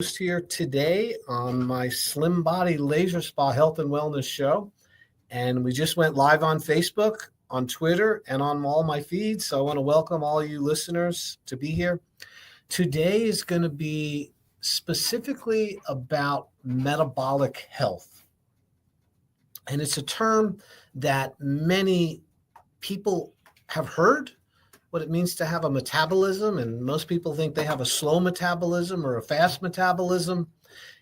Here today on my Slim Body Laser Spa Health and Wellness Show. And we just went live on Facebook, on Twitter, and on all my feeds. So I want to welcome all you listeners to be here. Today is going to be specifically about metabolic health. And it's a term that many people have heard, what it means to have a metabolism, and most people think they have a slow metabolism or a fast metabolism.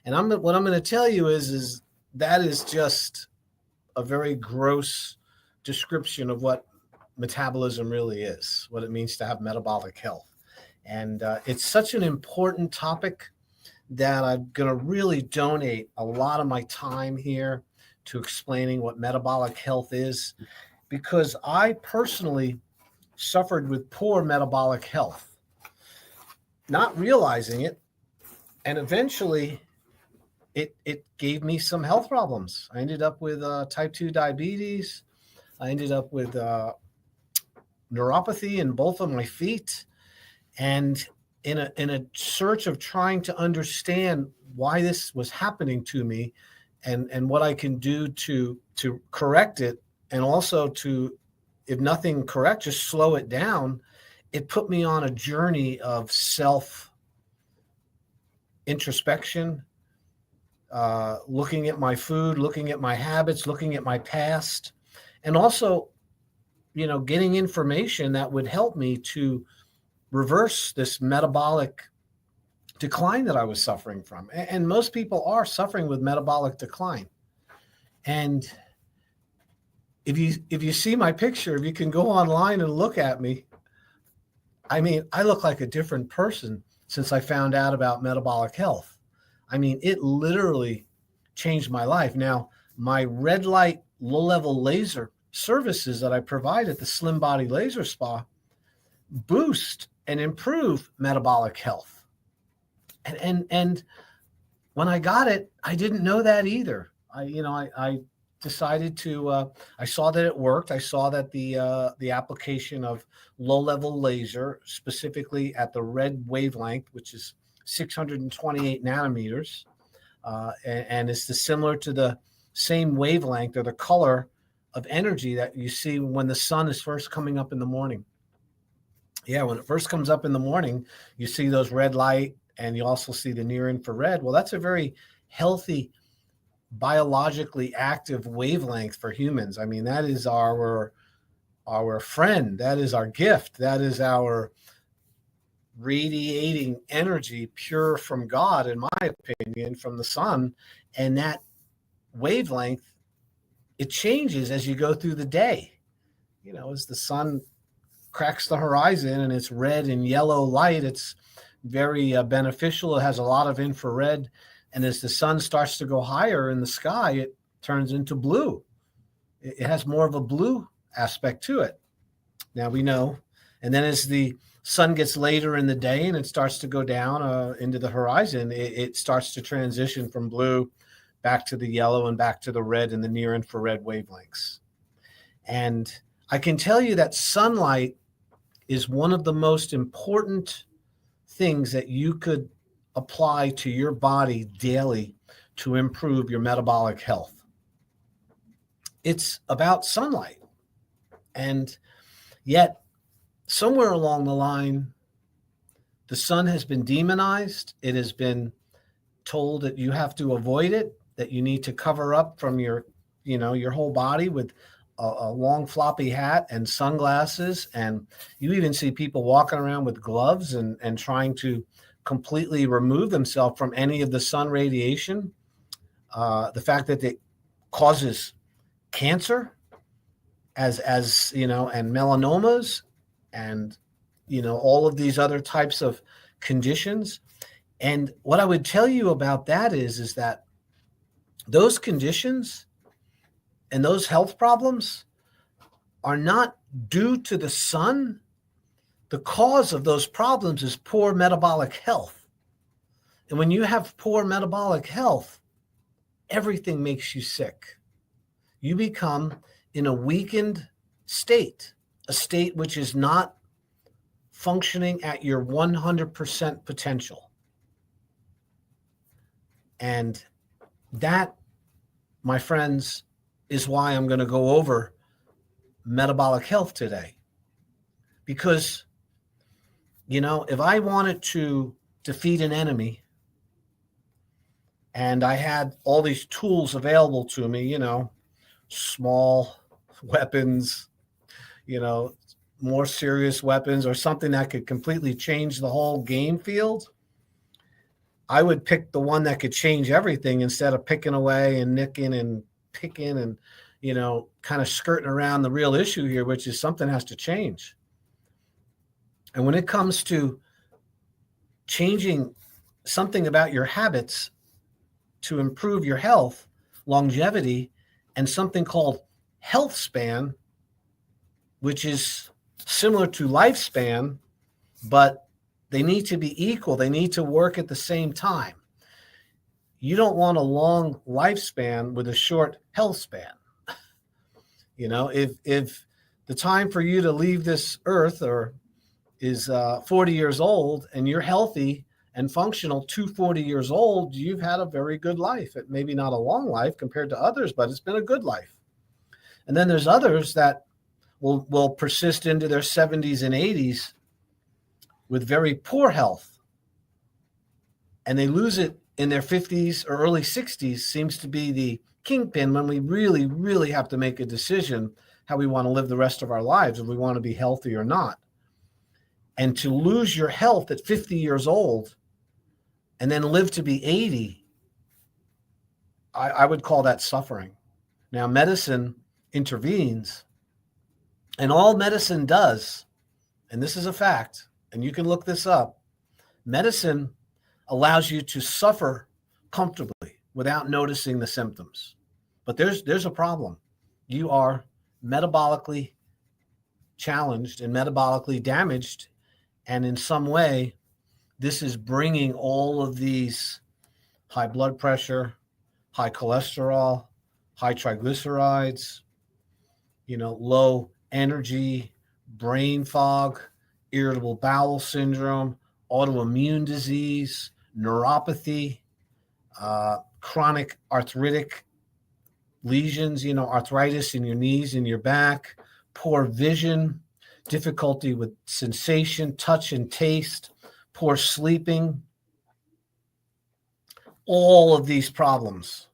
And what I'm going to tell you is that is just a very gross description of what metabolism really is, what it means to have metabolic health. And it's such an important topic that I'm going to really donate a lot of my time here to explaining what metabolic health is, because I personally suffered with poor metabolic health, not realizing it. And eventually it gave me some health problems. I ended up with type 2 diabetes. I ended up with neuropathy in both of my feet. And in a search of trying to understand why this was happening to me and what I can do to correct it, and also to, if nothing correct, just slow it down. It put me on a journey of self introspection, looking at my food, looking at my habits, looking at my past, and also, getting information that would help me to reverse this metabolic decline that I was suffering from. And most people are suffering with metabolic decline. And if you see my picture, if you can go online and look at me, I mean, I look like a different person since I found out about metabolic health. I mean, it literally changed my life. Now, my red light, low level laser services that I provide at the Slim Body Laser Spa boost and improve metabolic health. And when I got it, I didn't know that either. I decided to, I saw that it worked. I saw that the application of low-level laser, specifically at the red wavelength, which is 628 nanometers, and it's similar to the same wavelength or the color of energy that you see when the sun is first coming up in the morning. Yeah, when it first comes up in the morning, you see those red light, and you also see the near infrared. Well, that's a very healthy, biologically active wavelength for humans. I mean, that is our friend. That is our gift. That is our radiating energy, pure from God, in my opinion, from the sun. And that wavelength, it changes as you go through the day. As the sun cracks the horizon and it's red and yellow light, it's very beneficial. It has a lot of infrared. And as the sun starts to go higher in the sky, it turns into blue. It has more of a blue aspect to it. Now we know. And then as the sun gets later in the day and it starts to go down into the horizon, it starts to transition from blue back to the yellow and back to the red and the near infrared wavelengths. And I can tell you that sunlight is one of the most important things that you could apply to your body daily to improve your metabolic health. It's about sunlight. And yet, somewhere along the line, the sun has been demonized. It has been told that you have to avoid it, that you need to cover up from your whole body with a long floppy hat and sunglasses. And you even see people walking around with gloves and trying to completely remove themselves from any of the sun radiation. The fact that it causes cancer and melanomas and, all of these other types of conditions. And what I would tell you about that is that those conditions and those health problems are not due to the sun. The cause of those problems is poor metabolic health. And when you have poor metabolic health, everything makes you sick. You become in a weakened state, a state which is not functioning at your 100% potential. And that, my friends, is why I'm going to go over metabolic health today. Because, if I wanted to defeat an enemy and I had all these tools available to me, small weapons, more serious weapons, or something that could completely change the whole game field, I would pick the one that could change everything instead of picking away and nicking and picking and, kind of skirting around the real issue here, which is something has to change. And when it comes to changing something about your habits to improve your health, longevity, and something called health span, which is similar to lifespan, but they need to be equal. They need to work at the same time. You don't want a long lifespan with a short health span. If the time for you to leave this earth is 40 years old and you're healthy and functional to 40 years old, you've had a very good life. It maybe not a long life compared to others, but it's been a good life. And then there's others that will persist into their 70s and 80s with very poor health. And they lose it in their 50s or early 60s, seems to be the kingpin when we really, really have to make a decision how we want to live the rest of our lives, if we want to be healthy or not. And to lose your health at 50 years old and then live to be 80, I would call that suffering. Now, medicine intervenes, and all medicine does, and this is a fact, and you can look this up, medicine allows you to suffer comfortably without noticing the symptoms. But there's a problem. You are metabolically challenged and metabolically damaged, and in some way, this is bringing all of these high blood pressure, high cholesterol, high triglycerides, low energy, brain fog, irritable bowel syndrome, autoimmune disease, neuropathy, chronic arthritic lesions, arthritis in your knees and your back, poor vision, difficulty with sensation, touch, and taste, poor sleeping. All of these problems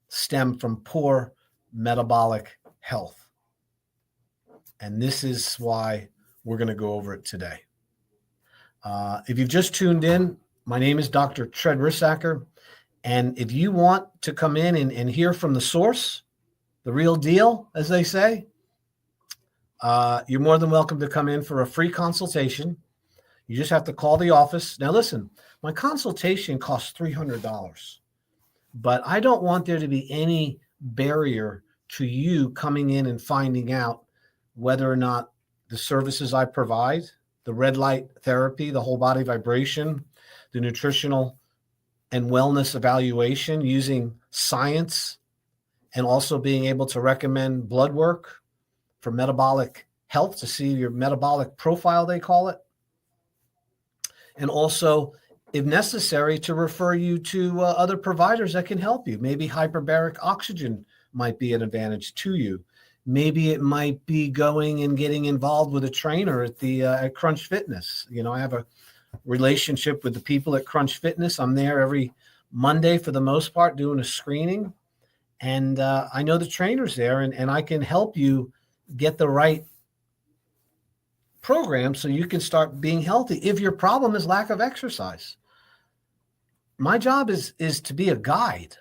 stem from poor metabolic health. And this is why we're going to go over it today. If you've just tuned in, my name is Dr. Tread Rissacker. And if you want to come in and hear from the source, the real deal, as they say, you're more than welcome to come in for a free consultation. You just have to call the office. Now, listen, my consultation costs $300, but I don't want there to be any barrier to you coming in and finding out whether or not the services I provide, the red light therapy, the whole body vibration, the nutritional and wellness evaluation using science, and also being able to recommend blood work for metabolic health to see your metabolic profile, they call it. And also, if necessary, to refer you to other providers that can help you. Maybe hyperbaric oxygen might be an advantage to you. Maybe it might be going and getting involved with a trainer at Crunch Fitness. I have a relationship with the people at Crunch Fitness. I'm there every Monday for the most part doing a screening. And I know the trainers there, and I can help you get the right program so you can start being healthy if your problem is lack of exercise. My job is to be a guide,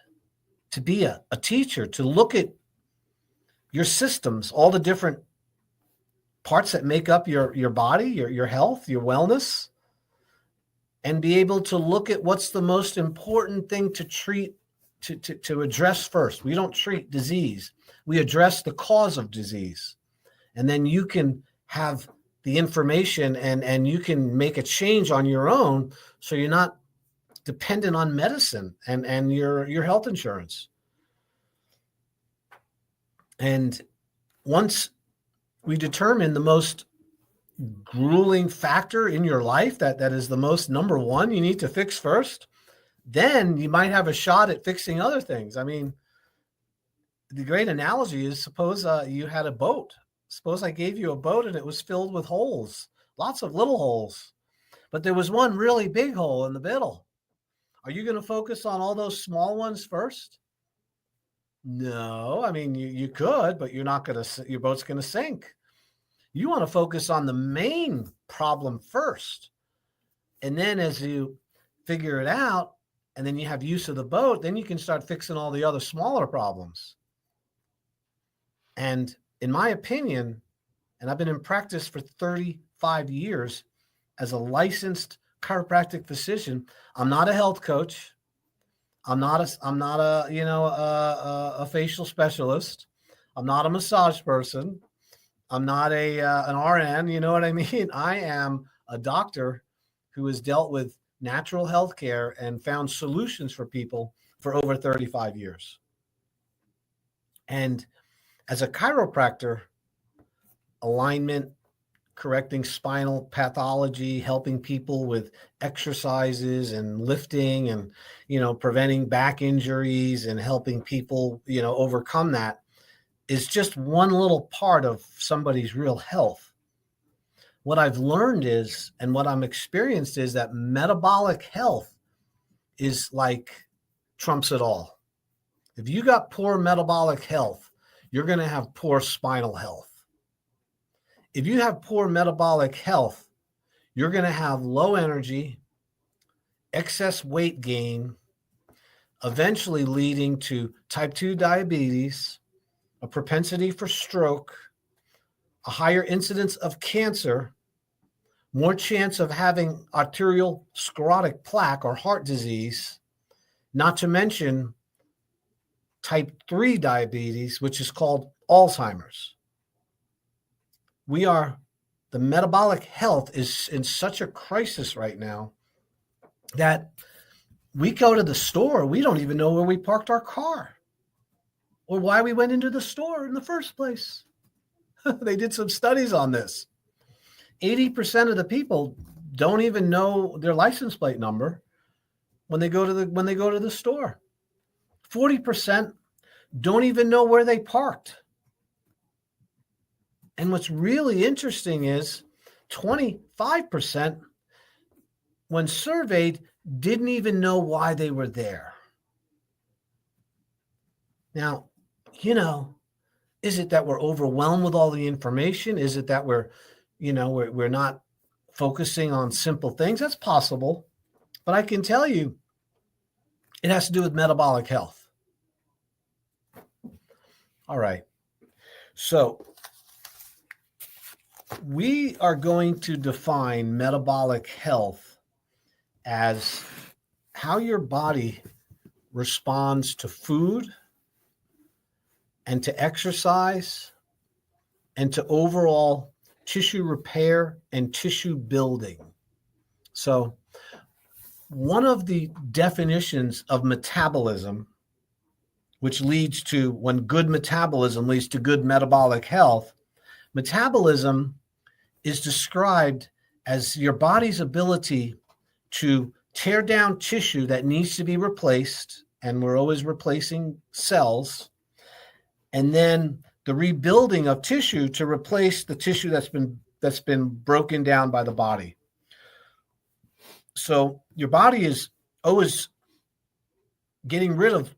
to be a teacher, to look at your systems, all the different parts that make up your body, your health, your wellness, and be able to look at what's the most important thing to treat, to address first. We don't treat disease. We address the cause of disease. And then you can have the information and you can make a change on your own so you're not dependent on medicine and your health insurance. And once we determine the most grueling factor in your life that is the most number one you need to fix first, then you might have a shot at fixing other things. I mean, the great analogy is, suppose you had a boat. Suppose I gave you a boat and it was filled with holes, lots of little holes, but there was one really big hole in the middle. Are you going to focus on all those small ones first? No, I mean, you could, but you're not going to, your boat's going to sink. You want to focus on the main problem first. And then as you figure it out, and then you have use of the boat, then you can start fixing all the other smaller problems. And in my opinion, and I've been in practice for 35 years as a licensed chiropractic physician, I'm not a health coach. I'm not a facial specialist. I'm not a massage person. I'm not an RN. You know what I mean? I am a doctor who has dealt with natural health care and found solutions for people for over 35 years. And as a chiropractor, alignment, correcting spinal pathology, helping people with exercises and lifting and, preventing back injuries and helping people, overcome that is just one little part of somebody's real health. What I've learned is, and what I'm experienced is, that metabolic health is like trumps it all. If you got poor metabolic health, you're going to have poor spinal health. If you have poor metabolic health, you're going to have low energy, excess weight gain, eventually leading to type 2 diabetes, a propensity for stroke, a higher incidence of cancer, more chance of having arterial sclerotic plaque or heart disease, not to mention type 3 diabetes, which is called Alzheimer's. The metabolic health is in such a crisis right now that we go to the store, we don't even know where we parked our car or why we went into the store in the first place. They did some studies on this. 80% of the people don't even know their license plate number when they go to the store. 40% don't even know where they parked. And what's really interesting is 25%, when surveyed, didn't even know why they were there. Now, is it that we're overwhelmed with all the information? Is it that we're not focusing on simple things? That's possible. But I can tell you, it has to do with metabolic health. All right. So we are going to define metabolic health as how your body responds to food and to exercise and to overall tissue repair and tissue building. So one of the definitions of metabolism, which leads to, when good metabolism leads to good metabolic health, metabolism is described as your body's ability to tear down tissue that needs to be replaced, and we're always replacing cells, and then the rebuilding of tissue to replace the tissue that's been broken down by the body. So your body is always getting rid of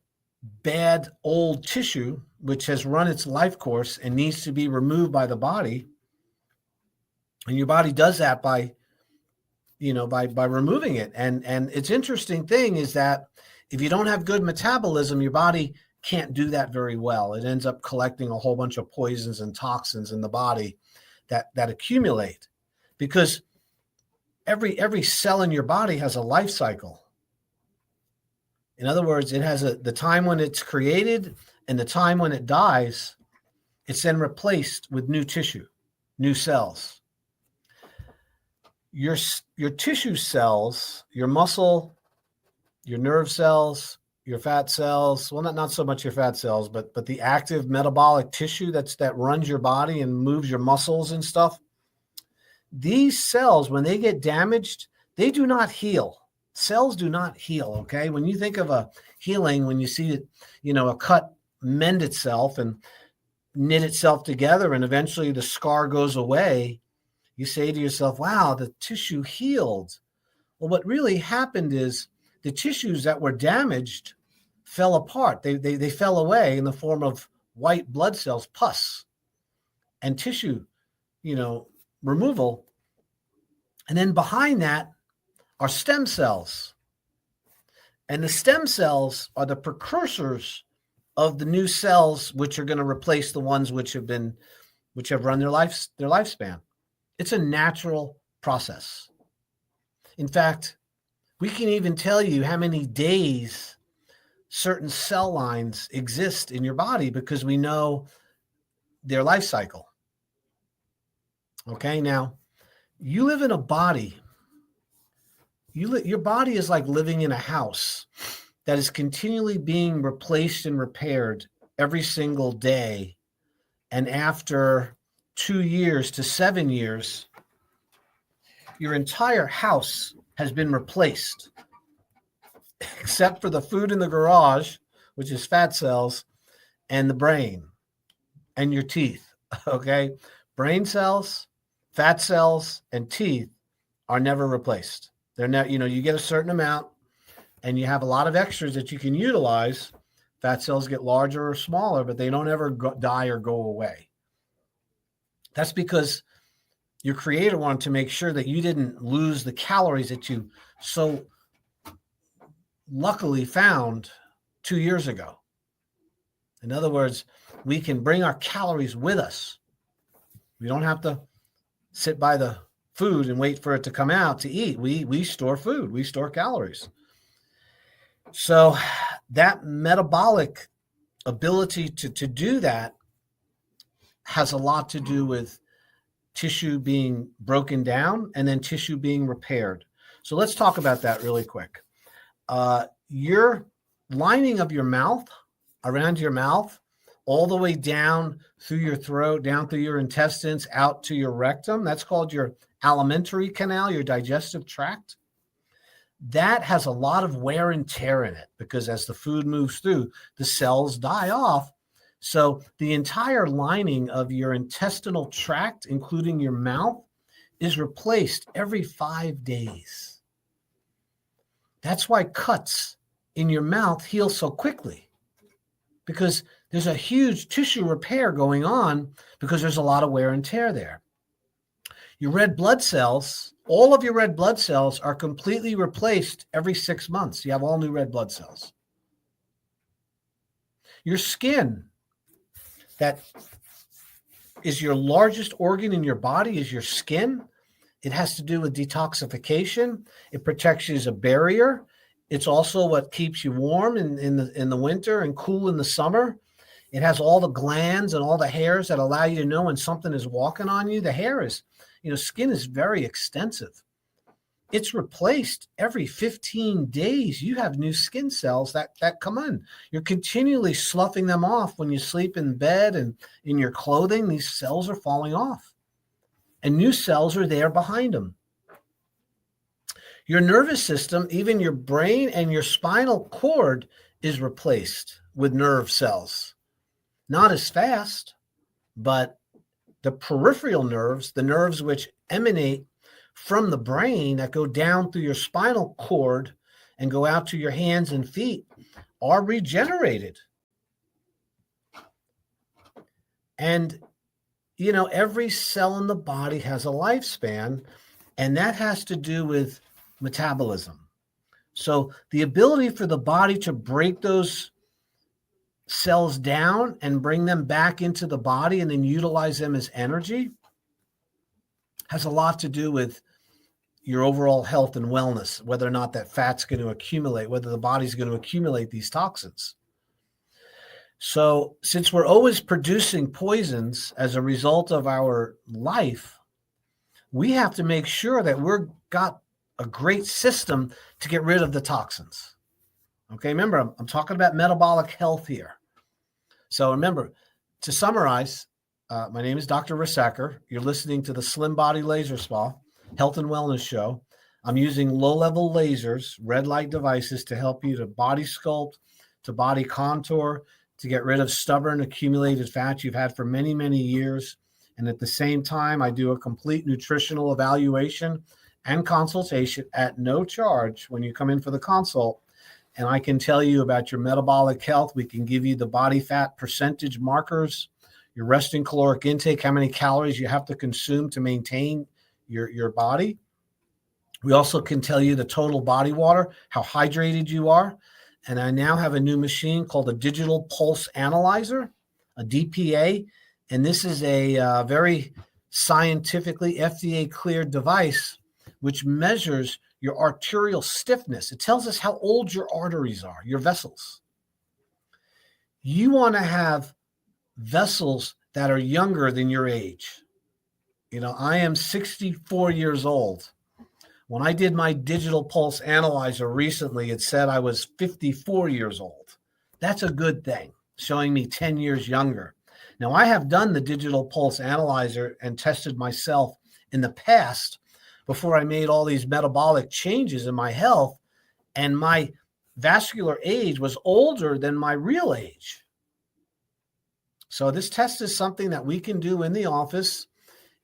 bad old tissue, which has run its life course and needs to be removed by the body. And your body does that by removing it. And it's interesting thing is that if you don't have good metabolism, your body can't do that very well. It ends up collecting a whole bunch of poisons and toxins in the body that accumulate, because every cell in your body has a life cycle. In other words, it has the time when it's created and the time when it dies. It's then replaced with new tissue, new cells. Your tissue cells, your muscle, your nerve cells, your fat cells, well, not so much your fat cells, but the active metabolic tissue that runs your body and moves your muscles and stuff. These cells, when they get damaged, they do not heal. Cells do not heal, okay? When you think of a healing, when you see it, a cut mend itself and knit itself together and eventually the scar goes away, you say to yourself, wow, the tissue healed. Well, what really happened is the tissues that were damaged fell apart. They fell away in the form of white blood cells, pus, and tissue, removal. And then behind that are stem cells. And the stem cells are the precursors of the new cells, which are going to replace the ones which have run their lifespan. It's a natural process. In fact, we can even tell you how many days certain cell lines exist in your body because we know their life cycle. Okay, now you live in a body. Your body is like living in a house that is continually being replaced and repaired every single day. And after 2 years to 7 years, your entire house has been replaced, except for the food in the garage, which is fat cells, and the brain and your teeth. Okay? Brain cells, fat cells, and teeth are never replaced. They're not, you get a certain amount and you have a lot of extras that you can utilize. Fat cells get larger or smaller, but they don't ever die or go away. That's because your creator wanted to make sure that you didn't lose the calories that you so luckily found 2 years ago. In other words, we can bring our calories with us. We don't have to sit by the food and wait for it to come out to eat. We store food. We store calories. So that metabolic ability to do that has a lot to do with tissue being broken down and then tissue being repaired. So let's talk about that really quick. Your lining of your mouth, around your mouth, all the way down through your throat, down through your intestines, out to your rectum, that's called your alimentary canal, your digestive tract. That has a lot of wear and tear in it because as the food moves through, the cells die off. So the entire lining of your intestinal tract, including your mouth, is replaced every 5 days. That's why cuts in your mouth heal so quickly, because there's a huge tissue repair going on because there's a lot of wear and tear there. Your red blood cells, all of your red blood cells are completely replaced every 6 months. You have all new red blood cells. Your skin, that is your largest organ in your body, is your skin. It has to do with detoxification. It protects you as a barrier. It's also what keeps you warm in the winter and cool in the summer. It has all the glands and all the hairs that allow you to know when something is walking on you. The hair is, skin is very extensive. It's replaced every 15 days. You have new skin cells that come in. You're continually sloughing them off when you sleep in bed and in your clothing. These cells are falling off. And new cells are there behind them. Your nervous system, even your brain and your spinal cord, is replaced with nerve cells. Not as fast, but the peripheral nerves, the nerves which emanate from the brain that go down through your spinal cord and go out to your hands and feet, are regenerated. And, every cell in the body has a lifespan, and that has to do with metabolism. So the ability for the body to break those cells down and bring them back into the body and then utilize them as energy has a lot to do with your overall health and wellness, whether or not that fat's going to accumulate, whether the body's going to accumulate these toxins. So since we're always producing poisons as a result of our life, we have to make sure that we've got a great system to get rid of the toxins. Okay, remember, I'm talking about metabolic health here. So remember, to summarize, my name is Dr. Risacker. You're listening to the Slim Body Laser Spa Health and Wellness Show. I'm using low-level lasers, red light devices to help you to body sculpt, to body contour, to get rid of stubborn accumulated fat you've had for many, many years. And at the same time, I do a complete nutritional evaluation and consultation at no charge when you come in for the consult. And I can tell you about your metabolic health. We can give you the body fat percentage markers, your resting caloric intake, how many calories you have to consume to maintain your body. We also can tell you the total body water, how hydrated you are. And I now have a new machine called a digital pulse analyzer, a DPA. And this is a very scientifically FDA cleared device, which measures your arterial stiffness. It tells us how old your arteries are, your vessels. You want to have vessels that are younger than your age. You know, I am 64 years old. When I did my digital pulse analyzer recently, it said I was 54 years old. That's a good thing, showing me 10 years younger. Now, I have done the digital pulse analyzer and tested myself in the past before I made all these metabolic changes in my health, and my vascular age was older than my real age. So this test is something that we can do in the office.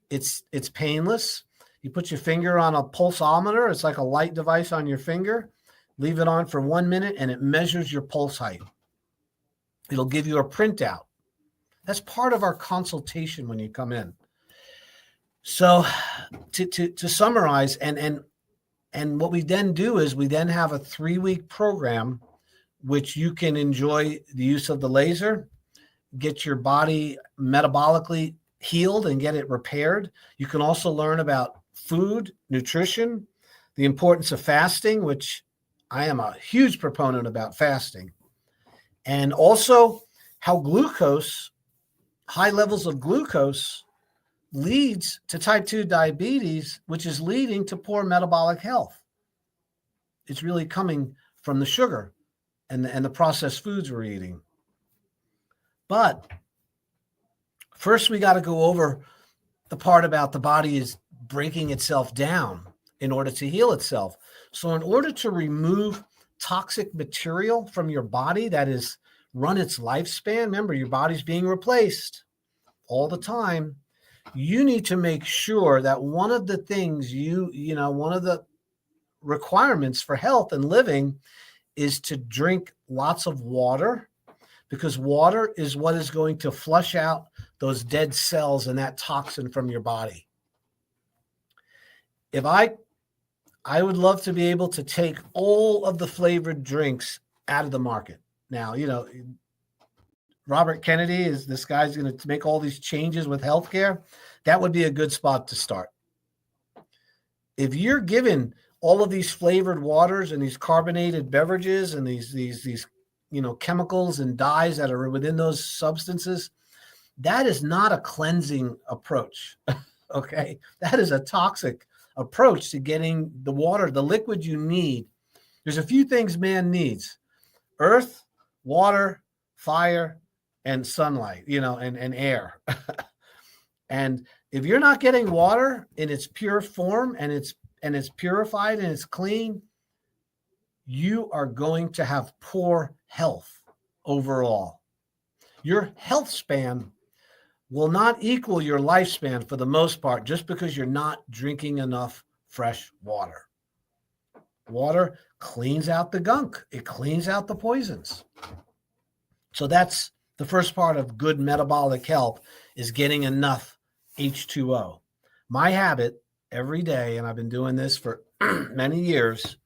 It's painless. You put your finger on a pulsometer. It's like a light device on your finger. Leave it on for 1 minute, and it measures your pulse height. It'll give you a printout. That's part of our consultation when you come in. So to summarize, and what we then do is we then have a 3-week program, which you can enjoy the use of the laser, get your body metabolically healed and get it repaired. You can also learn about food, nutrition, the importance of fasting, which I am a huge proponent about fasting, and also how glucose, high levels of glucose, leads to type 2 diabetes, which is leading to poor metabolic health. It's really coming from the sugar and the processed foods we're eating. But first, we got to go over the part about the body is breaking itself down in order to heal itself. So in order to remove toxic material from your body that is run its lifespan, remember, your body's being replaced all the time. You need to make sure that one of the things one of the requirements for health and living is to drink lots of water, because water is what is going to flush out those dead cells and that toxin from your body. If I would love to be able to take all of the flavored drinks out of the market. Now, Robert Kennedy is this guy's going to make all these changes with healthcare. That would be a good spot to start. If you're given all of these flavored waters and these carbonated beverages and these chemicals and dyes that are within those substances, that is not a cleansing approach. Okay, that is a toxic approach to getting the water, the liquid you need. There's a few things man needs: earth, water, fire, and sunlight, and air. And if you're not getting water in its pure form and it's purified and it's clean, you are going to have poor health overall. Your health span will not equal your lifespan for the most part, just because you're not drinking enough fresh water. Water cleans out the gunk. It cleans out the poisons. So that's the first part of good metabolic health, is getting enough H2O. My habit every day, and I've been doing this for many years,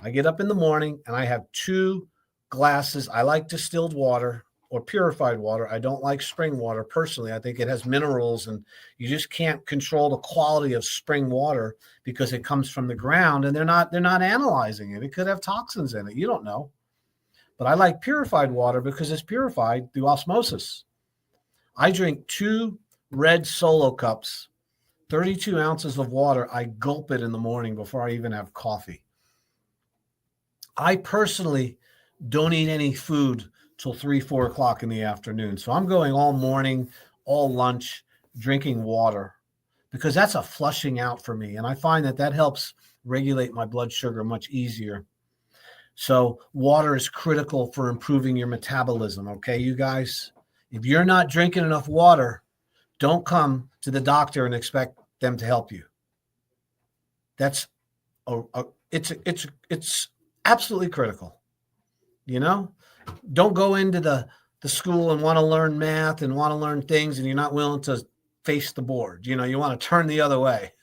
I get up in the morning and I have 2 glasses. I like distilled water or purified water. I don't like spring water personally. I think it has minerals, and you just can't control the quality of spring water because it comes from the ground and they're not analyzing it. It could have toxins in it. You don't know. But I like purified water because it's purified through osmosis. I drink 2 red Solo cups, 32 ounces of water. I gulp it in the morning before I even have coffee. I personally don't eat any food till 3-4 o'clock in the afternoon. So I'm going all morning, all lunch, drinking water, because that's a flushing out for me. And I find that helps regulate my blood sugar much easier. So water is critical for improving your metabolism. Okay, you guys, if you're not drinking enough water, don't come to the doctor and expect them to help you. That's it's absolutely critical. You know, don't go into the school and want to learn math and want to learn things, and you're not willing to face the board. You know, you want to turn the other way.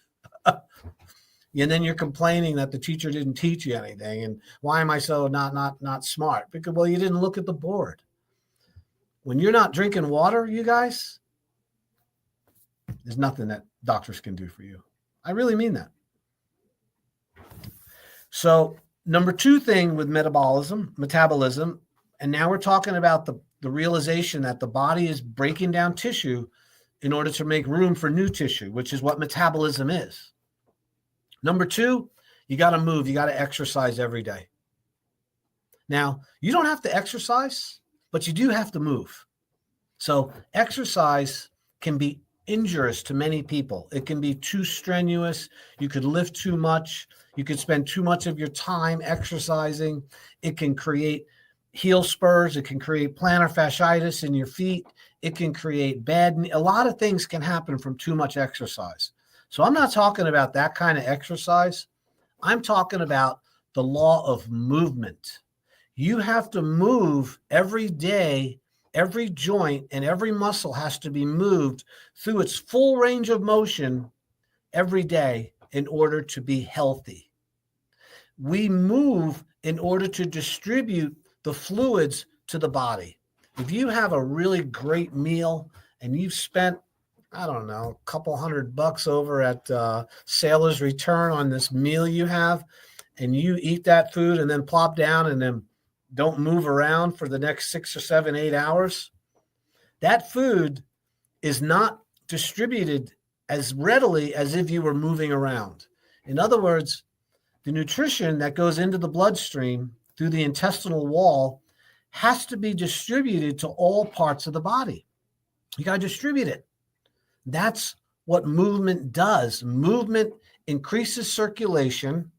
And then you're complaining that the teacher didn't teach you anything. And why am I so not smart? Because, well, you didn't look at the board. When you're not drinking water, you guys, there's nothing that doctors can do for you. I really mean that. So number 2 thing with metabolism, and now we're talking about the realization that the body is breaking down tissue in order to make room for new tissue, which is what metabolism is. Number 2, you got to move. You got to exercise every day. Now, you don't have to exercise, but you do have to move. So exercise can be injurious to many people. It can be too strenuous. You could lift too much. You could spend too much of your time exercising. It can create heel spurs. It can create plantar fasciitis in your feet. It can create a lot of things can happen from too much exercise. So I'm not talking about that kind of exercise. I'm talking about the law of movement. You have to move every day. Every joint and every muscle has to be moved through its full range of motion every day in order to be healthy. We move in order to distribute the fluids to the body. If you have a really great meal and you've spent, I don't know, a couple $100 over at Sailor's Return on this meal you have, and you eat that food and then plop down and then don't move around for the next 6 or 7, 8 hours, that food is not distributed as readily as if you were moving around. In other words, the nutrition that goes into the bloodstream through the intestinal wall has to be distributed to all parts of the body. You got to distribute it. That's what movement does. Movement increases circulation,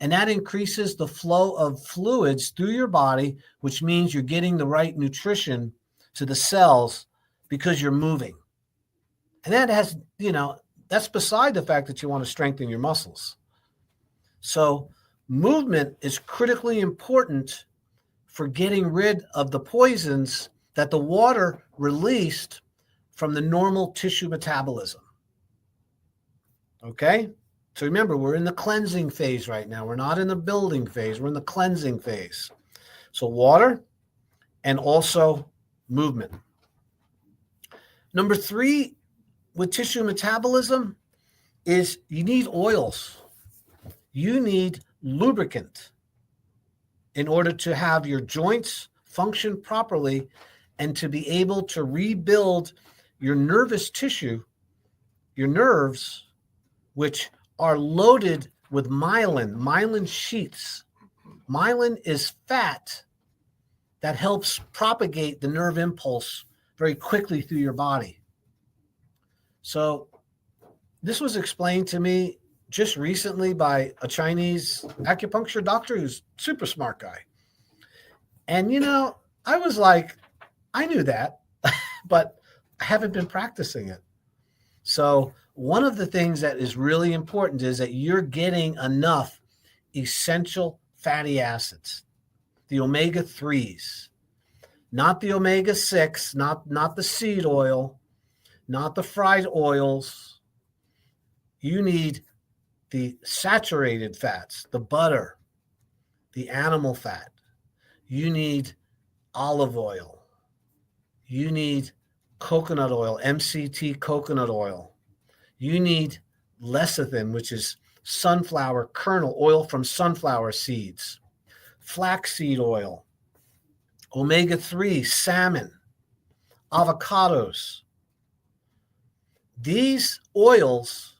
and that increases the flow of fluids through your body, which means you're getting the right nutrition to the cells because you're moving. And that has, that's beside the fact that you want to strengthen your muscles. So movement is critically important for getting rid of the poisons that the water released from the normal tissue metabolism. Okay? So remember, we're in the cleansing phase right now. We're not in the building phase. We're in the cleansing phase. So water and also movement. Number 3 with tissue metabolism is you need oils. You need lubricant in order to have your joints function properly and to be able to rebuild your nervous tissue, your nerves, which are loaded with myelin sheaths. Myelin is fat that helps propagate the nerve impulse very quickly through your body. So this was explained to me just recently by a Chinese acupuncture doctor who's a super smart guy. And, I was like, I knew that, but I haven't been practicing it. So one of the things that is really important is that you're getting enough essential fatty acids, the omega-3s, not the omega-6, not the seed oil, not the fried oils. You need the saturated fats, the butter, the animal fat. You need olive oil. You need coconut oil, MCT coconut oil. You need lecithin, which is sunflower kernel, oil from sunflower seeds, flaxseed oil, omega-3, salmon, avocados. These oils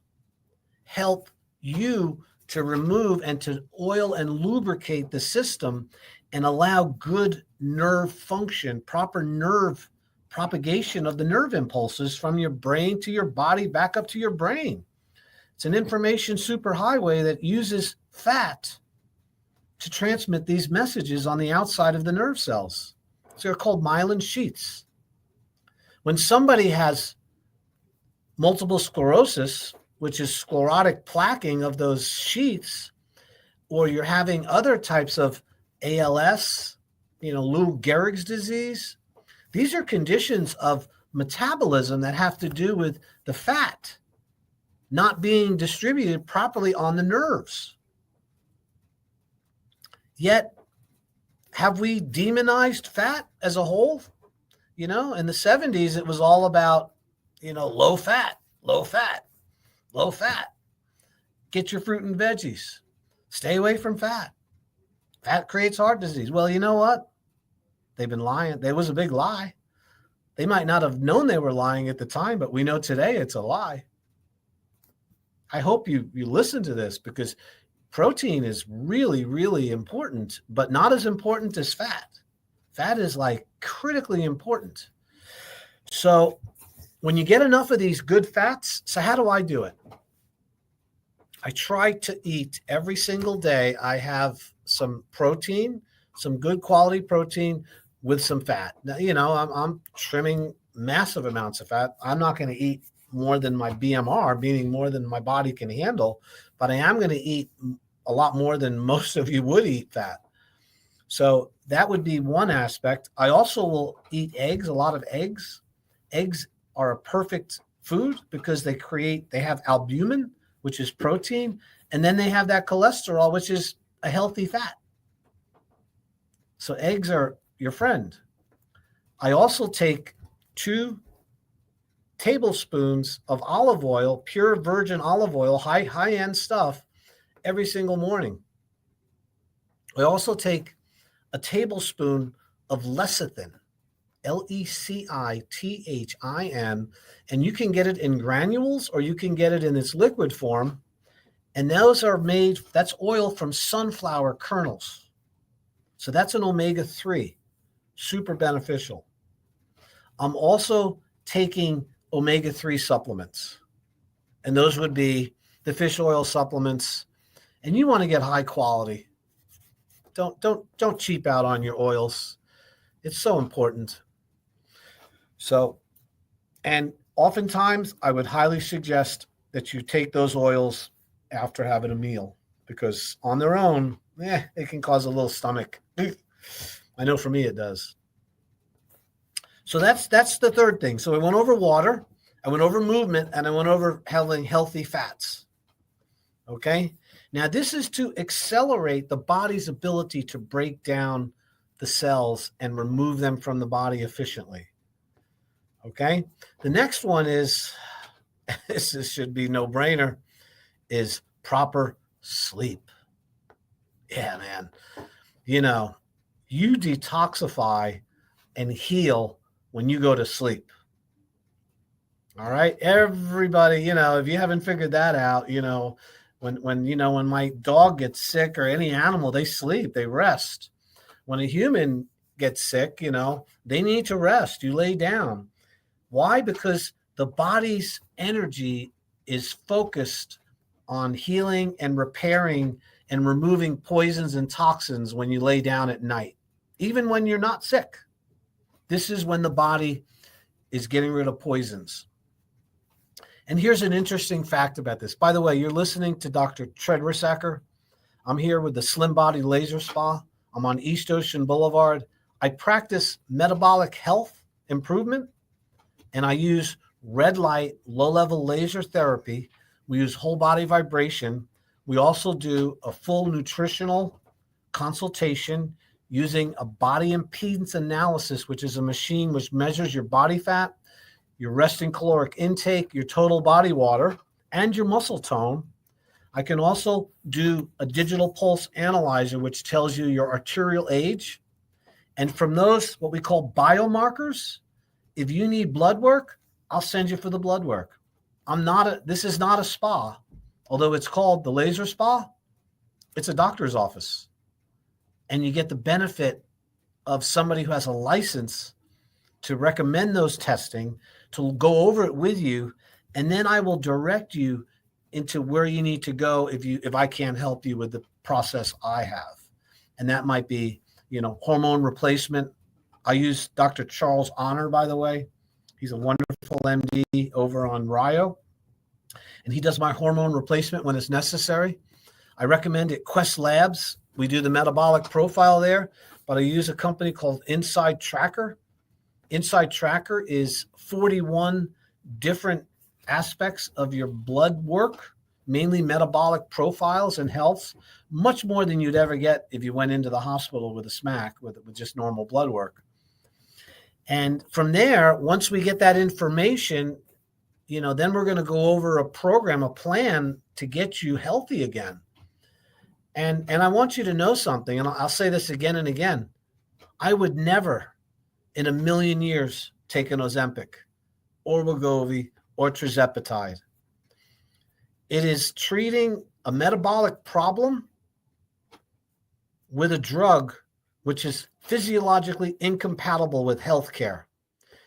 help you to remove and to oil and lubricate the system and allow good nerve function, proper nerve propagation of the nerve impulses from your brain to your body back up to your brain. It's an information superhighway that uses fat to transmit these messages on the outside of the nerve cells. So they're called myelin sheaths. When somebody has multiple sclerosis, which is sclerotic plaquing of those sheaths, or you're having other types of ALS, Lou Gehrig's disease, these are conditions of metabolism that have to do with the fat not being distributed properly on the nerves. Yet, have we demonized fat as a whole? In the 70s, it was all about, low fat, low fat, low fat. Get your fruit and veggies. Stay away from fat. Fat creates heart disease. Well, you know what? They've been lying. There was a big lie. They might not have known they were lying at the time, but we know today it's a lie. I hope you listen to this, because protein is really, really important, but not as important as fat. Fat is like critically important. So when you get enough of these good fats, so how do I do it? I try to eat every single day. I have some protein, some good quality protein with some fat. Now, I'm trimming massive amounts of fat. I'm not going to eat more than my BMR, meaning more than my body can handle, but I am going to eat a lot more than most of you would eat fat. So that would be one aspect. I also will eat eggs, a lot of eggs. Eggs are a perfect food because they have albumin, which is protein, and then they have that cholesterol, which is a healthy fat. So eggs are your friend. I also take 2 tablespoons of olive oil, pure virgin olive oil, high-end stuff, every single morning. I also take a tablespoon of lecithin, Lecithin, and you can get it in granules or you can get it in its liquid form. And that's oil from sunflower kernels. So that's an omega-3, super beneficial. I'm also taking omega-3 supplements, and those would be the fish oil supplements. And you want to get high quality. Don't cheap out on your oils. It's so important. So, and oftentimes I would highly suggest that you take those oils after having a meal, because on their own, it can cause a little stomach. I know for me it does. So that's the third thing. So I went over water, I went over movement, and I went over having healthy fats. Okay? Now, this is to accelerate the body's ability to break down the cells and remove them from the body efficiently. Okay? The next one is, this should be no-brainer, is proper sleep. Yeah, man. You detoxify and heal when you go to sleep. All right? Everybody, if you haven't figured that out, when my dog gets sick, or any animal, they sleep, they rest. When a human gets sick, they need to rest. You lay down. Why? Because the body's energy is focused on healing and repairing and removing poisons and toxins when you lay down at night, even when you're not sick. This is when the body is getting rid of poisons. And here's an interesting fact about this. By the way, you're listening to Dr. Treadwersacker. I'm here with the Slim Body Laser Spa. I'm on East Ocean Boulevard. I practice metabolic health improvement, and I use red light, low-level laser therapy. We use whole body vibration. We also do a full nutritional consultation using a body impedance analysis, which is a machine which measures your body fat, your resting caloric intake, your total body water, and your muscle tone. I can also do a digital pulse analyzer, which tells you your arterial age. And from those, what we call biomarkers, if you need blood work, I'll send you for the blood work. This is not a spa, although it's called the laser spa. It's a doctor's office. And you get the benefit of somebody who has a license to recommend those testing, to go over it with you, and then I will direct you into where you need to go if I can't help you with the process I have. And that might be, hormone replacement. I use Dr. Charles Honor, by the way. He's a wonderful MD over on Rio, and he does my hormone replacement when it's necessary. I recommend it. Quest Labs. We do the metabolic profile there, but I use a company called Inside Tracker. Inside Tracker is 41 different aspects of your blood work, mainly metabolic profiles and health, much more than you'd ever get if you went into the hospital with a SMAC with just normal blood work. And from there, once we get that information, then we're going to go over a program, a plan to get you healthy again. And I want you to know something, and I'll say this again and again. I would never in a million years take an Ozempic or Wegovy or tirzepatide. It is treating a metabolic problem with a drug which is physiologically incompatible with healthcare.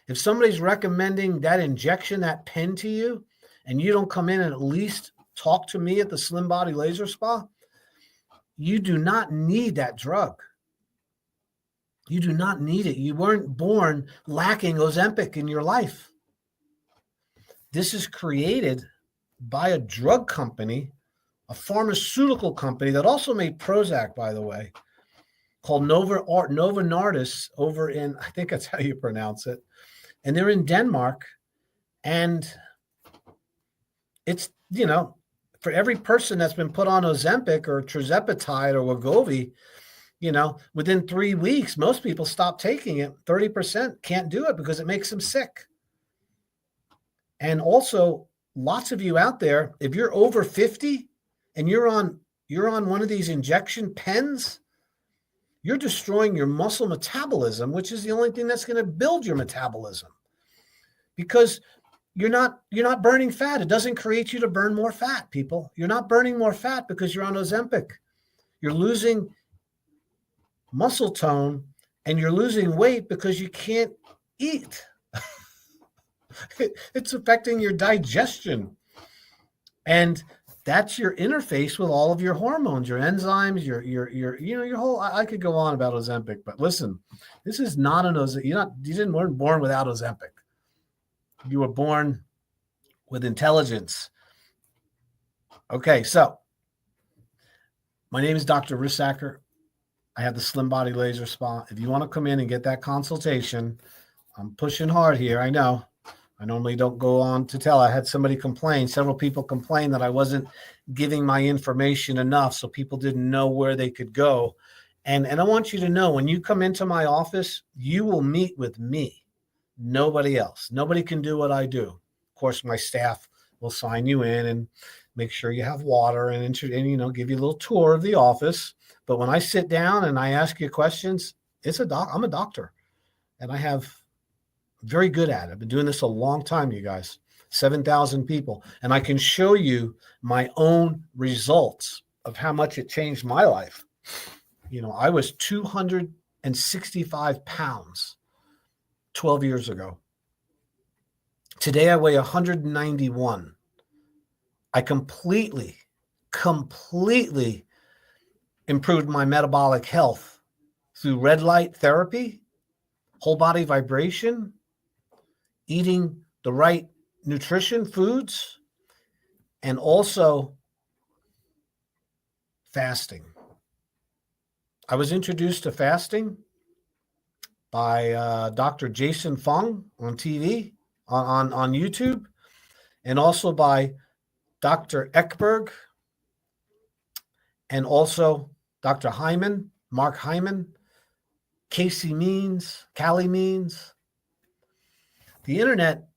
If somebody's recommending that injection, that pen to you, and you don't come in and at least talk to me at the Slim Body Laser Spa, you do not need that drug. You do not need it. You weren't born lacking Ozempic in your life. This is created by a drug company, a pharmaceutical company that also made Prozac, by the way, called Novo Nordisk over in, I think that's how you pronounce it. And they're in Denmark. And it's, for every person that's been put on Ozempic or tirzepatide or Wegovy, within 3 weeks, most people stop taking it. 30% can't do it because it makes them sick. And also, lots of you out there, if you're over 50 and you're on one of these injection pens, you're destroying your muscle metabolism, which is the only thing that's going to build your metabolism, because you're not burning fat. It doesn't create you to burn more fat, people. You're not burning more fat because you're on Ozempic. You're losing muscle tone and you're losing weight because you can't eat. It's affecting your digestion. And that's your interface with all of your hormones, your enzymes, your whole, I could go on about Ozempic, but listen, this is not an Ozempic. You weren't born without Ozempic. You were born with intelligence. Okay, so my name is Dr. Rissacker. I have the Slim Body Laser Spa. If you want to come in and get that consultation, I'm pushing hard here. I know. I normally don't go on to tell. I had somebody complain. Several people complain that I wasn't giving my information enough, so people didn't know where they could go. And I want you to know, when you come into my office, you will meet with me. Nobody else. Nobody can do what I do. Of course, my staff will sign you in and make sure you have water and give you a little tour of the office. But when I sit down and I ask you questions, I'm a doctor, and I have very good at it. I've been doing this a long time, you guys. 7,000 people, and I can show you my own results of how much it changed my life. I was 265 pounds 12 years ago. Today I weigh 191. I completely improved my metabolic health through red light therapy, whole body vibration, eating the right nutrition foods, and also fasting. I was introduced to fasting by Dr. Jason Fung on TV, on YouTube, and also by Dr. Ekberg, and also Dr. Hyman, Mark Hyman, Callie Means. The internet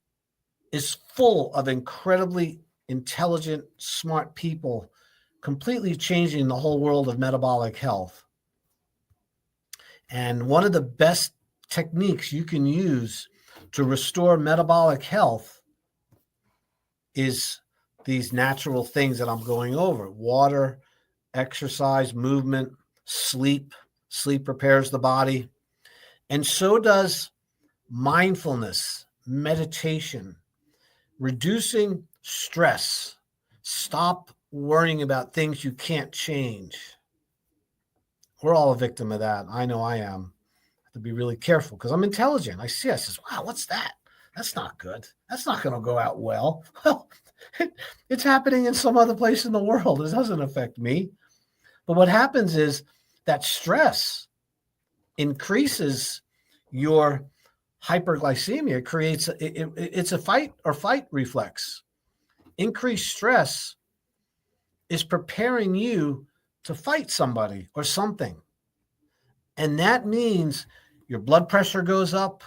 is full of incredibly intelligent, smart people, completely changing the whole world of metabolic health. And one of the best techniques you can use to restore metabolic health is these natural things that I'm going over: water, exercise, movement, sleep. Sleep prepares the body. And so does mindfulness, meditation, reducing stress, Stop worrying about things you can't change. We're all a victim of that. I know I am. I have to be really careful because I'm intelligent. I says, wow, what's that? That's not good. That's not going to go out well. Well, it's happening in some other place in the world. It doesn't affect me. But what happens is that stress increases your hyperglycemia. It's a fight or fight reflex. Increased stress is preparing you to fight somebody or something. And that means your blood pressure goes up.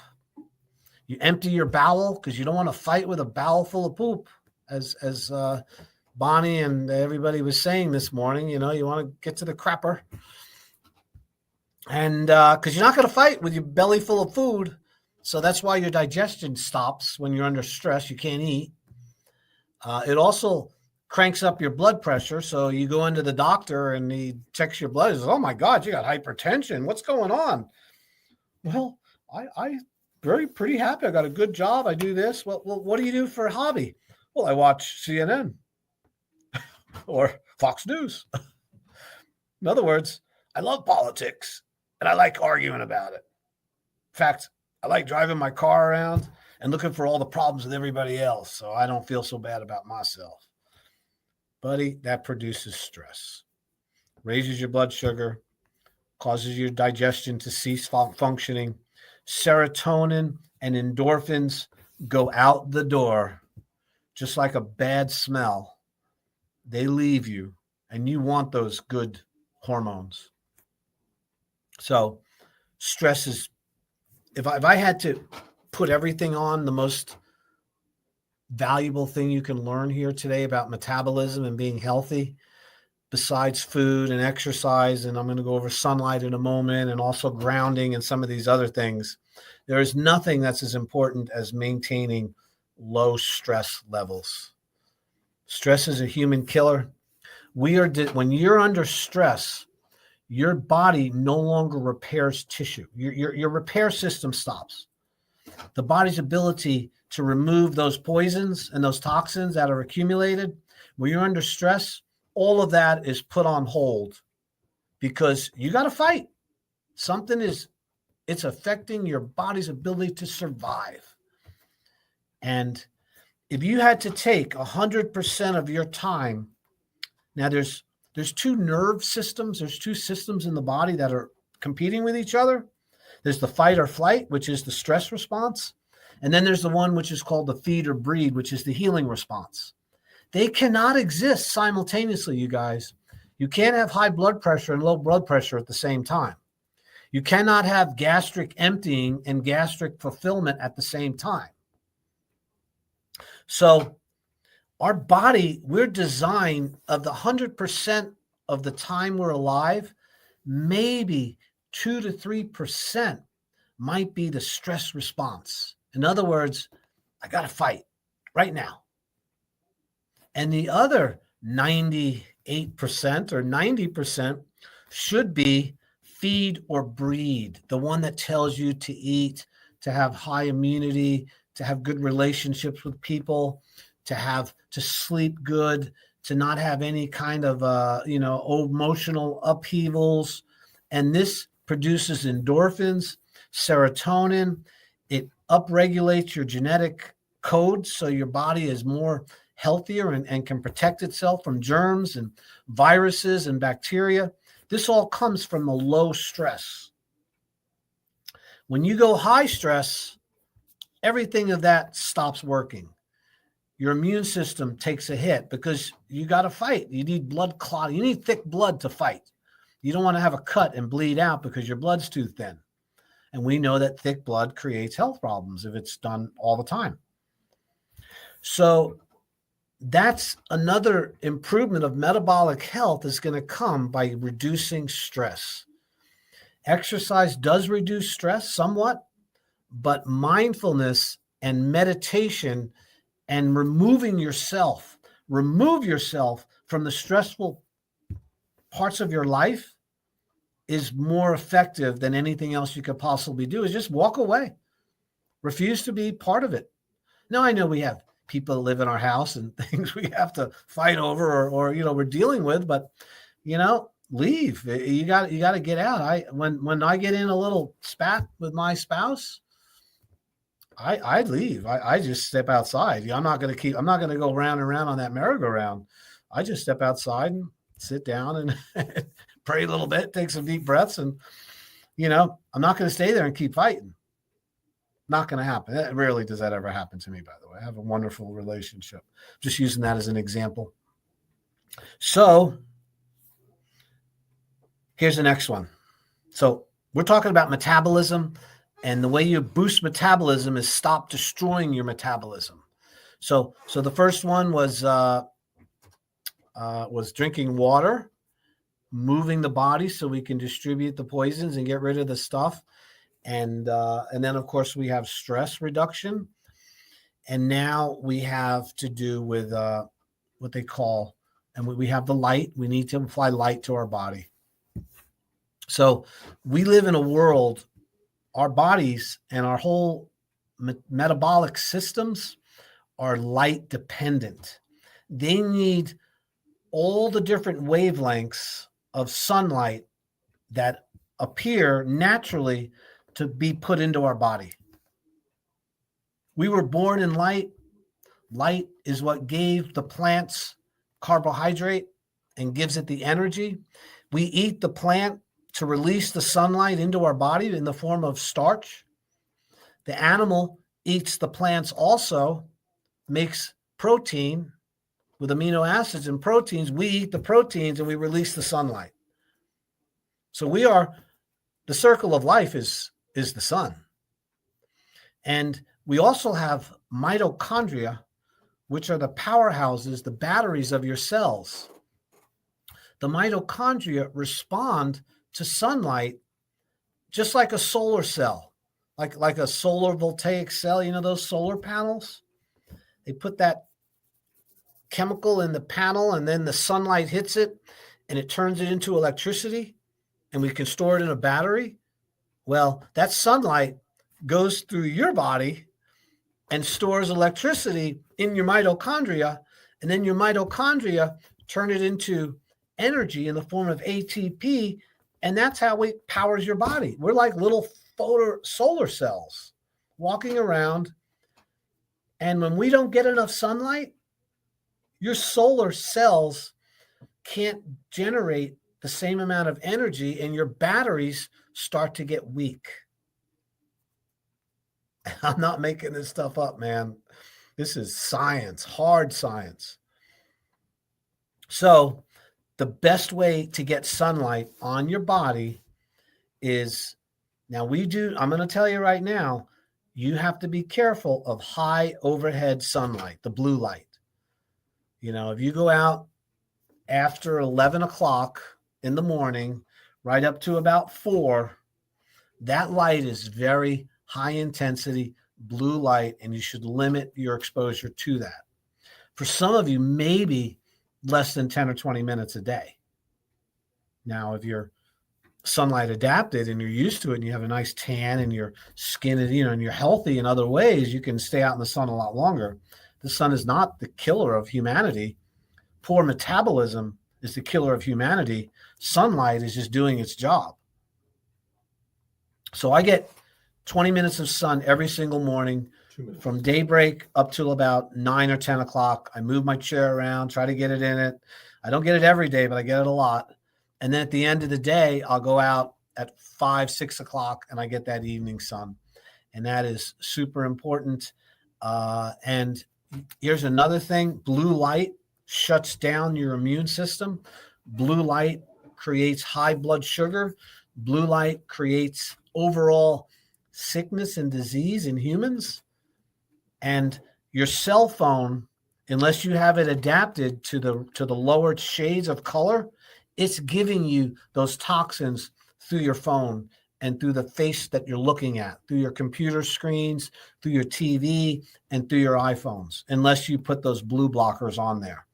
You empty your bowel because you don't want to fight with a bowel full of poop, as Bonnie and everybody was saying this morning. You want to get to the crapper. And because you're not going to fight with your belly full of food. So that's why your digestion stops when you're under stress. You can't eat. It also cranks up your blood pressure. So you go into the doctor and he checks your blood. He says, oh my God, you got hypertension. What's going on? Well, I pretty happy. I got a good job. I do this. Well, what do you do for a hobby? Well, I watch CNN or Fox News. In other words, I love politics and I like arguing about it. In fact, I like driving my car around and looking for all the problems with everybody else so I don't feel so bad about myself. Buddy, that produces stress, raises your blood sugar, causes your digestion to cease functioning. Serotonin and endorphins go out the door just like a bad smell. They leave you, and you want those good hormones. So stress is, if I had to put everything on, the most valuable thing you can learn here today about metabolism and being healthy, besides food and exercise, and I'm going to go over sunlight in a moment, and also grounding and some of these other things, there is nothing that's as important as maintaining low stress levels. Stress is a human killer. When you're under stress, your body no longer repairs tissue. Your repair system stops. The body's ability to remove those poisons and those toxins that are accumulated, when you're under stress, all of that is put on hold because you got to fight. It's affecting your body's ability to survive. And if you had to take 100% of your time, now there's two nerve systems. There's two systems in the body that are competing with each other. There's the fight or flight, which is the stress response. And then there's the one which is called the feed or breed, which is the healing response. They cannot exist simultaneously, you guys. You can't have high blood pressure and low blood pressure at the same time. You cannot have gastric emptying and gastric fulfillment at the same time. So our body, we're designed of the 100% of the time we're alive, maybe 2 to 3% might be the stress response. In other words, I got to fight right now. And the other 98% or 90% should be feed or breed, the one that tells you to eat, to have high immunity, to have good relationships with people, to sleep good, to not have any kind of emotional upheavals. And this produces endorphins, serotonin. It upregulates your genetic code so your body is more healthier and can protect itself from germs and viruses and bacteria. This all comes from the low stress. When you go high stress, everything of that stops working. Your immune system takes a hit because you got to fight. You need blood clot. You need thick blood to fight. You don't want to have a cut and bleed out because your blood's too thin. And we know that thick blood creates health problems if it's done all the time. So that's another improvement of metabolic health is going to come by reducing stress. Exercise does reduce stress somewhat, but mindfulness and meditation and remove yourself from the stressful parts of your life is more effective than anything else you could possibly do. Is just walk away. Refuse to be part of it. Now, I know we have people that live in our house and things we have to fight over or we're dealing with, but leave. You got to get out. When I get in a little spat with my spouse, I leave. I just step outside. I'm not going to go round and round on that merry-go-round. I just step outside and sit down and pray a little bit, take some deep breaths. And, I'm not going to stay there and keep fighting. Not going to happen. Rarely does that ever happen to me, by the way. I have a wonderful relationship. Just using that as an example. So here's the next one. So we're talking about metabolism, and the way you boost metabolism is stop destroying your metabolism. So the first one was drinking water, moving the body so we can distribute the poisons and get rid of the stuff. And then, of course, we have stress reduction. And now we have to do with what they call, and we have the light. We need to apply light to our body. So we live in a world, our bodies and our whole metabolic systems are light dependent. They need all the different wavelengths of sunlight that appear naturally to be put into our body. We were born in light. Light is what gave the plants carbohydrate and gives it the energy. We eat the plant to release the sunlight into our body in the form of starch. The animal eats the plants also, makes protein with amino acids and proteins. We eat the proteins and we release the sunlight. So the circle of life is the sun. And we also have mitochondria, which are the powerhouses, the batteries of your cells. The mitochondria respond to sunlight just like a solar cell, like a solar voltaic cell, those solar panels. They put that chemical in the panel and then the sunlight hits it and it turns it into electricity and we can store it in a battery. Well, that sunlight goes through your body and stores electricity in your mitochondria, and then your mitochondria turn it into energy in the form of ATP, and that's how it powers your body. We're like little solar cells walking around, and when we don't get enough sunlight, your solar cells can't generate the same amount of energy, and your batteries start to get weak. I'm not making this stuff up, man. This is science, hard science. So the best way to get sunlight on your body is, I'm going to tell you right now, you have to be careful of high overhead sunlight, the blue light. If you go out after 11 o'clock in the morning, right up to about 4, that light is very high intensity blue light, and you should limit your exposure to that. For some of you, maybe less than 10 or 20 minutes a day. Now, if you're sunlight adapted and you're used to it and you have a nice tan and your skin is, and you're healthy in other ways, you can stay out in the sun a lot longer. The sun is not the killer of humanity. Poor metabolism is the killer of humanity. Sunlight is just doing its job. So I get 20 minutes of sun every single morning from daybreak up till about 9 or 10 o'clock. I move my chair around, try to get it in it. I don't get it every day, but I get it a lot. And then at the end of the day, I'll go out at 5, 6 o'clock and I get that evening sun. And that is super important. And here's another thing. Blue light shuts down your immune system. Blue light creates high blood sugar. Blue light creates overall sickness and disease in humans. And your cell phone, unless you have it adapted to the lower shades of color, it's giving you those toxins through your phone and through the face that you're looking at, through your computer screens, through your TV, and through your iPhones, unless you put those blue blockers on there.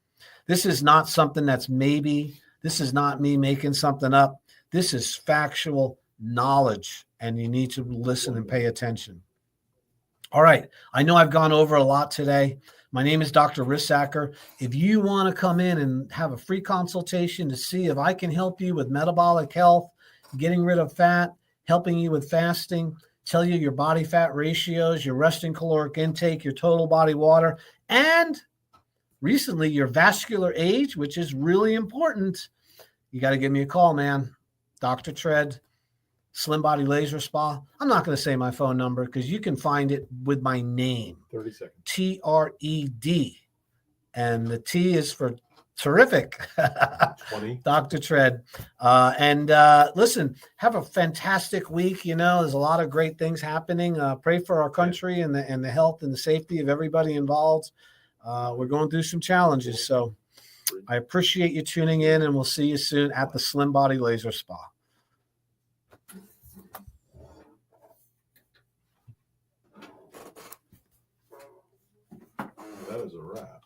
This is not something this is not me making something up. This is factual knowledge, and you need to listen and pay attention. All right. I know I've gone over a lot today, My name is Dr. Rissacker. If you want to come in and have a free consultation to see if I can help you with metabolic health, getting rid of fat, helping you with fasting, tell you your body fat ratios, your resting caloric intake, your total body water, and recently your vascular age, which is really important, you got to give me a call, man. Dr. Tread, Slim Body Laser Spa. I'm not going to say my phone number because you can find it with my name. 30 seconds. TRED. And the T is for terrific. 20. Dr. Tread. Listen, have a fantastic week. You know, there's a lot of great things happening. Pray for our country and the health and the safety of everybody involved. We're going through some challenges. So I appreciate you tuning in, and we'll see you soon at the Slim Body Laser Spa. That is a wrap.